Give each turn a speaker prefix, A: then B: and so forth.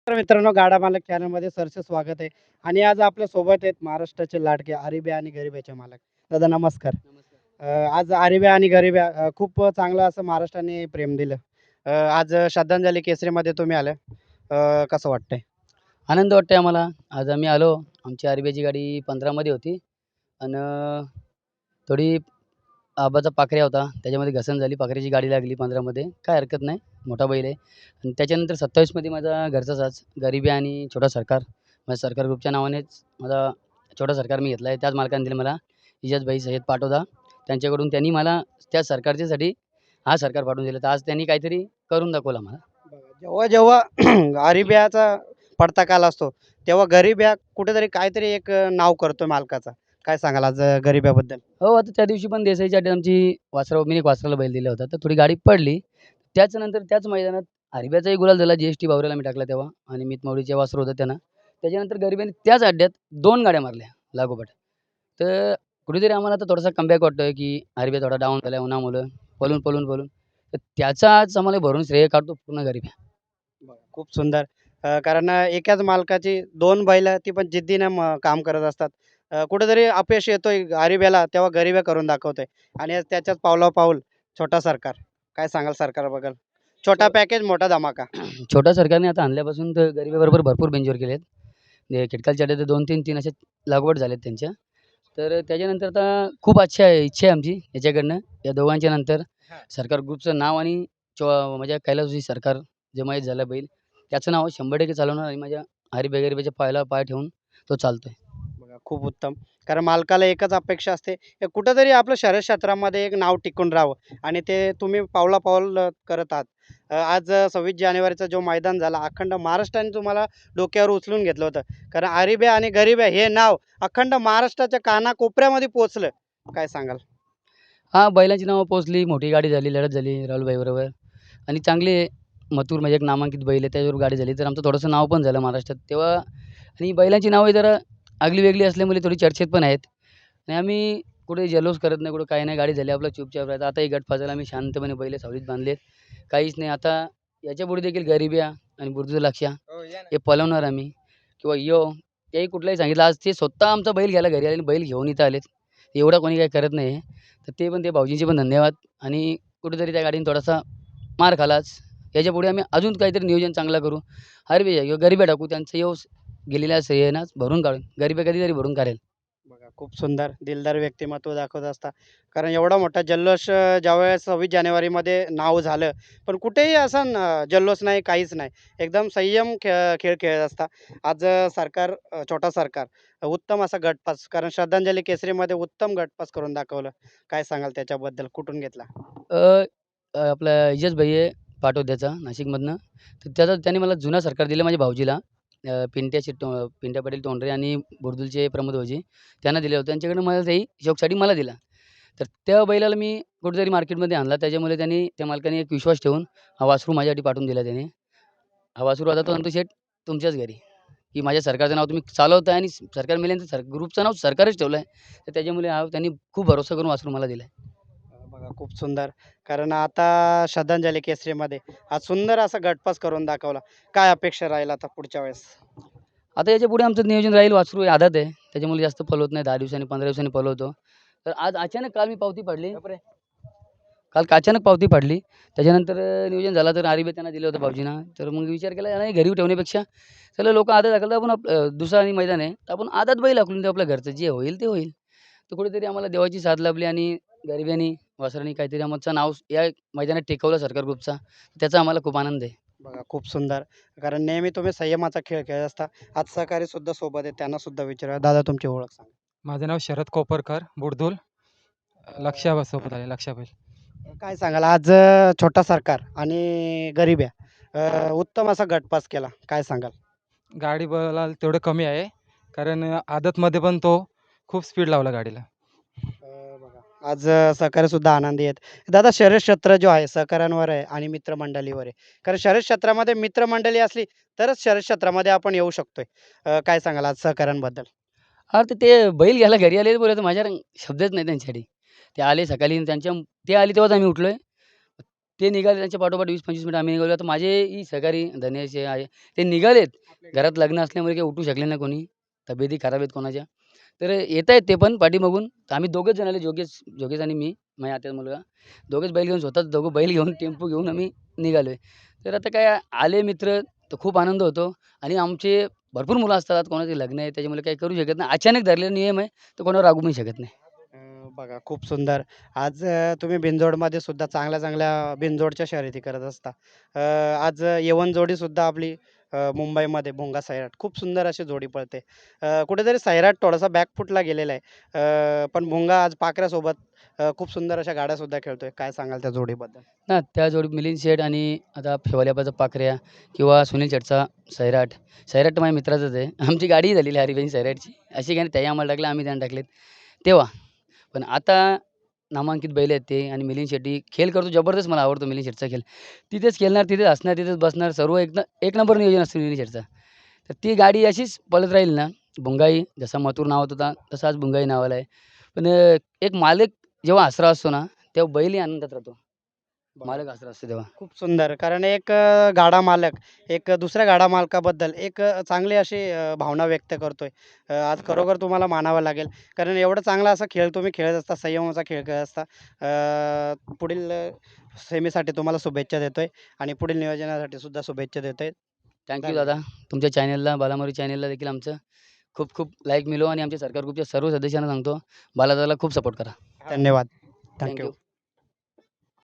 A: तर मित्रांनो, गाडा मालक चॅनलमध्ये सरचं स्वागत आहे. आणि आज आपल्या सोबत आहेत महाराष्ट्राचे लाडके आरिब्या आणि गरिब्याचे मालक. दादा नमस्कार.
B: नमस्कार.
A: आज आरिब्या आणि गरिब्या खूप चांगलं असं महाराष्ट्राने प्रेम दिलं. आज श्रद्धांजली केसरीमध्ये तुम्ही आले. कसं वाटतंय?
B: आनंद वाटतोय आम्हाला. आज आम्ही आलो. आमची आरबीआयची गाडी 15 मध्ये होती आणि थोडी आबाचा पाखऱ्या होता. त्याच्यामध्ये घसरण झाली. पाखऱ्याची गाडी लागली 15 मध्ये. काय हरकत नाही. मोठा बैल आहे. आणि त्याच्यानंतर 27 मध्ये माझा घरचा साज गरिबी आणि छोटा सरकार. माझ्या सरकार ग्रुपच्या नावानेच माझा छोटा सरकार मी घेतला आहे. त्याच मालकाने दिला मला. इजाजभाई सय्यद पाटोदा. त्यांच्याकडून त्यांनी मला त्या सरकारच्यासाठी हा सरकार पाठवून दिला. तर आज त्यांनी काहीतरी करून दाखवलं आम्हाला.
A: बघा, जेव्हा आरिब्याचा पडता काल असतो, तेव्हा गरिब्या कुठेतरी काहीतरी एक नाव करतो मालकाचा. काय सांगाल आज गरिब्याबद्दल?
B: हो, आता त्या दिवशी पण देसाईच्या अड्ड्यात आमची वासराव मी एक वासराला बैल दिला होता. तर थोडी गाडी पडली. त्याच्यानंतर त्याच मैदानात हरब्याचाही गुलाल झाला. जी-एस-टी भावऱ्याला मी टाकला तेव्हा आणि मितमौलीचे वासरू होतं त्यांना. त्याच्यानंतर गरिबाने त्याच अड्ड्यात 2 गाड्या मारल्या लागोपाठ. तर कुठेतरी आम्हाला आता थोडासा कमबॅक वाटतोय, की हरब्या थोडा डाऊन झाला उन्हामुळं. पळून. तर त्याचा आज आम्हाला भरून श्रेय काढतो पूर्ण गरिबा.
A: बघा, खूप सुंदर. कारण एकाच मालकाची 2 बैलं ती पण जिद्दीनं काम करत असतात. कुठेतरी अपयश येतोय गरिब्याला, तेव्हा गरिबा करून दाखवतोय. आणि आज त्याच्याच पावला-पाऊल छोटा सरकार. काय सांगाल सरकारबद्दल? छोटा पॅकेज मोठा धमाका.
B: छोट्या सरकारने आता आणल्यापासून तर गरिबाबरोबर भरपूर बिनजोड केलेत. खिडकालच्या अड्ड्यात 2-3 असे लागवड झालेत त्यांच्या. तर त्याच्यानंतर आता खूप इच्छा आहे आमची याच्याकडनं या दोघांच्या नंतर
A: हां.
B: सरकार ग्रुपचं नाव आणि माझ्या कैलासवासी सरकार जे माहीत झालं बैल त्याचं नाव 100% चालवणार आणि माझ्या हरी-गरिबाच्या पायाला पाय ठेवून तो चालतोय.
A: बघा, खूप उत्तम. कारण मालकाला एकच अपेक्षा असते, की कुठेतरी आपलं शहर क्षेत्रामध्ये एक नाव टिकून राहावं आणि ते तुम्ही पावला-पाऊल करत आहात. आज 26 जानेवारीचा जो मैदान झाला, अखंड महाराष्ट्राने तुम्हाला डोक्यावर उचलून घेतलं होतं. कारण आरिब्या आणि गरिब्या हे नाव अखंड महाराष्ट्राच्या कानाकोपऱ्यामध्ये पोहोचलं. काय सांगाल?
B: हां, बैलांची नावं पोहोचली, मोठी गाडी झाली, लढत झाली राहुलभाईबरोबर आणि चांगले मथुर म्हणजे एक नामांकित बैल आहे त्याच्यावर गाडी झाली. तर आमचं थोडंसं नाव पण झालं महाराष्ट्रात. तेव्हा आणि बैलांची नावं जरा आगली-वेगळी असल्यामुळे थोडी चर्चेत पण आहेत. आणि आम्ही कुठे जल्लोष करत नाही, कुठं काही नाही. गाडी झाली आपलं चुपचाप राहायचं. आताही गट फसायला आम्ही शांतपणे बैल सावलीत बांधलेत. काहीच नाही. आता याच्यापुढे देखील गरिब्या आणि बुरजू लक्ष्या हे पळवणार आम्ही किंवा तेही कुठलाही सांगितलं. आज ते स्वतः आमचा बैल घ्यायला घरी आले आणि बैल घेऊन इथं आलेत. एवढा कोणी काही करत नाही. तर ते पण ते भाऊजींचे पण धन्यवाद आणि कुठेतरी त्या गाडीने थोडासा मार खालाच. याच्यापुढे आम्ही अजून काहीतरी नियोजन चांगलं करू. हरबी किंवा गरिबा टाकू. त्यांचं गेलेल्या श्रेय भरून काढून. गरिबा कधीतरी भरून काढेल.
A: बघा, खूप सुंदर दिलदार व्यक्तिमत्व दाखवत असता. कारण एवढा मोठा जल्लोष ज्यावेळेस 26 जानेवारीमध्ये नाव झालं, पण कुठेही असा जल्लोष नाही, काहीच नाही. एकदम संयम खेळ खेळत असता. आज सरकार छोटा सरकार उत्तम असा गटपास, कारण श्रद्धांजली केसरीमध्ये उत्तम गटपास करून दाखवलं. काय सांगाल त्याच्याबद्दल? कुठून घेतला?
B: अ, अ, आपला इजाज भाई आहे पाटोद्याचा नाशिकमधनं. तर त्याने मला जुना सरकार दिलं माझ्या भाऊजीला. पिंट्या पाटील तोंडरे आणि बुरदुलचे प्रमोद भाऊजी त्यांना दिले होते. त्यांच्याकडनं मला तेही शौकसाठी मला दिला. तर त्या बैलाला मी कुठेतरी मार्केटमध्ये आणला. त्याच्यामुळे त्या मालकाने एक विश्वास ठेवून हा वासरू माझ्यासाठी पाठवून दिला त्याने. हा वासरू आता तो म्हणतो शेठ तुमच्याच घरी, की माझ्या सरकारचं नाव तुम्ही चालवताय आणि सरकार मेल्यानंतर ग्रुपचं नाव सरकारच ठेवलं आहे. तर त्याच्यामुळे त्यांनी खूप भरोसा करून वासरू मला दिलं आहे.
A: बघा, खूप सुंदर. कारण आता श्रद्धांजली केसरीमध्ये हा सुंदर असा गटपास करून दाखवला. काय अपेक्षा राहील आता पुढच्या वेळेस?
B: आता याच्यापुढे आमचं नियोजन राहील वासरू आदत आहे. त्याच्यामुळे जास्त पळवत नाही. 10 दिवसांनी, 15 दिवसांनी पळवतो. तर आज अचानक काल मी पावती पाडली. काल अचानक पावती पाडली. त्याच्यानंतर नियोजन झालं तर आरिबे त्यांना दिलं होतं भाऊजींना. तर मग विचार केला नाही घरी ठेवण्यापेक्षा चला लोकं आदत हाकलतात आपण दुसरा आणि मैदान आहे. तर आपण आदत बैल हाकलून देऊ आपल्या घरचं. जे होईल ते होईल. तर कुठेतरी आम्हाला देवाची साथ लाभली आणि गरिबांनी, वासरांनी काहीतरी आमचं नाव या मैदानात टिकवलं सरकार ग्रुपचा. त्याचा आम्हाला खूप आनंद आहे.
A: बघा, खूप सुंदर. कारण नेहमी तुम्ही संयमाचा खेळ खेळत असता. आज सहकारीसुद्धा सोबत आहे. त्यांना सुद्धा विचारूया. दादा, तुमची ओळख सांगा.
C: माझं नाव शरद कोपरकर, बुडदुल. सोबत आले, लक्षाबाई.
A: काय सांगाल आज छोटा सरकार आणि गरिब्या उत्तम असा गटपास केला. काय सांगाल?
C: गाडी बोलायला तेवढं कमी आहे, कारण आदतमध्ये पण तो खूप स्पीड लावला गाडीला.
A: बघा, आज सहकारीसुद्धा आनंदी आहेत. दादा, शर्यत क्षेत्र जो आहे सहकाऱ्यांवर आहे आणि मित्रमंडळीवर आहे. कारण शर्यत क्षेत्रामध्ये मित्रमंडळी असली तरच शर्यत क्षेत्रामध्ये आपण येऊ शकतोय. काय सांगाल आज सहकाऱ्यांबद्दल?
B: अरे तर ते बैल घ्यायला घरी आले बोलले तर माझ्या शब्दच नाही त्यांच्यासाठी. ते आले सकाळी आणि ते आले तेव्हाच आम्ही उठलोय. ते निघाले त्यांच्या पाठोपाठ 20-25 मिनिटं आम्ही निघालो. आता माझेही सहकारी धनेश हे आहे ते निघालेत. घरात लग्न असल्यामुळे काही उठू शकले नाही कोणी. तब्येती खराब आहेत कोणाच्या. तर येत आहेत ते पण पाठीमागून. तर आम्ही दोघंच जण आले जोगेश आणि मी, माझ्या आत्याचा मुलगा. दोघेच बैल घेऊन स्वतःच दोघं बैल घेऊन टेम्पो घेऊन आम्ही निघालो आहे. तर आता काय आले मित्र तर खूप आनंद होतो आणि आमचे भरपूर मुलं असतात. कोणाचे लग्न आहे त्याच्यामुळे काही करू शकत नाही. अचानक धरलेला नियम आहे तर कोणावर रागवू पण शकत नाही.
A: बघा खूप सुंदर. आज तुम्ही बिनजोडमध्ये सुद्धा चांगल्या-चांगल्या बिनजोडच्या शर्यती करत असता. आज येवण जोडीसुद्धा आपली मुंबईमध्ये भोंगा सैराट खूप सुंदर अशी जोडी पळते. कुठेतरी सैराट थोडासा बॅकफूटला गेलेला आहे. पण भोंगा आज पाखऱ्यासोबत खूप सुंदर अशा गाड्यासुद्धा खेळतोय. काय सांगाल त्या जोडीबद्दल?
B: ना त्या जोडीत मिलिंद शेठ आणि आता शेवाल्यापाचा पाखऱ्या किंवा सुनील शेठचा सैराट. सैराट तर माझ्या मित्राचाच आहे. आमची गाडीही झालेली आहे हरिभाई सैराटची. अशी काही नाही त्याही आम्हाला टाकले, आम्ही त्यांना टाकलेत तेव्हा. पण आता नामांकित बैल आहेत ते आणि मिलिंद शेट्टी खेळ करतो जबरदस्त. मला आवडतो मिलिंद शेठचा खेळ. तिथेच खेळणार, तिथेच हसणार, तिथेच बसणार. सर्व एक नंबर नियोजन असतं मिलिंद शेठचं. तर ती गाडी अशीच पळत राहील ना. भुंगाई जसा मथुर नावात होता तसा आज भुंगाई नावाला आहे. पण एक मालक जेव्हा हसरा असतो ना तेव्हा बैलही आनंदात राहतो. मालक हसरा असतो तेव्हा.
A: खूप सुंदर. कारण एक गाडा मालक एक दुसऱ्या गाडा मालकाबद्दल एक चांगली अशी भावना व्यक्त करतोय. आज खरोखर तुम्हाला मानावं लागेल. कारण एवढा चांगला असा खेळ तुम्ही खेळत असता, संयमाचा खेळ खेळत असता. पुढील सेमीसाठी तुम्हाला शुभेच्छा देतोय आणि पुढील नियोजनासाठी सुद्धा शुभेच्छा देतोय.
B: थँक
A: धन्यवाद.
B: दादा. तुमच्या चॅनलला बालामारी चॅनलला देखील आमचं खूप खूप लाईक मिळो आणि आमच्या सरकार ग्रुपच्या सर्व सदस्यांना सांगतो बालादादाला खूप सपोर्ट करा.
A: धन्यवाद.
B: Thank
A: thank
B: you.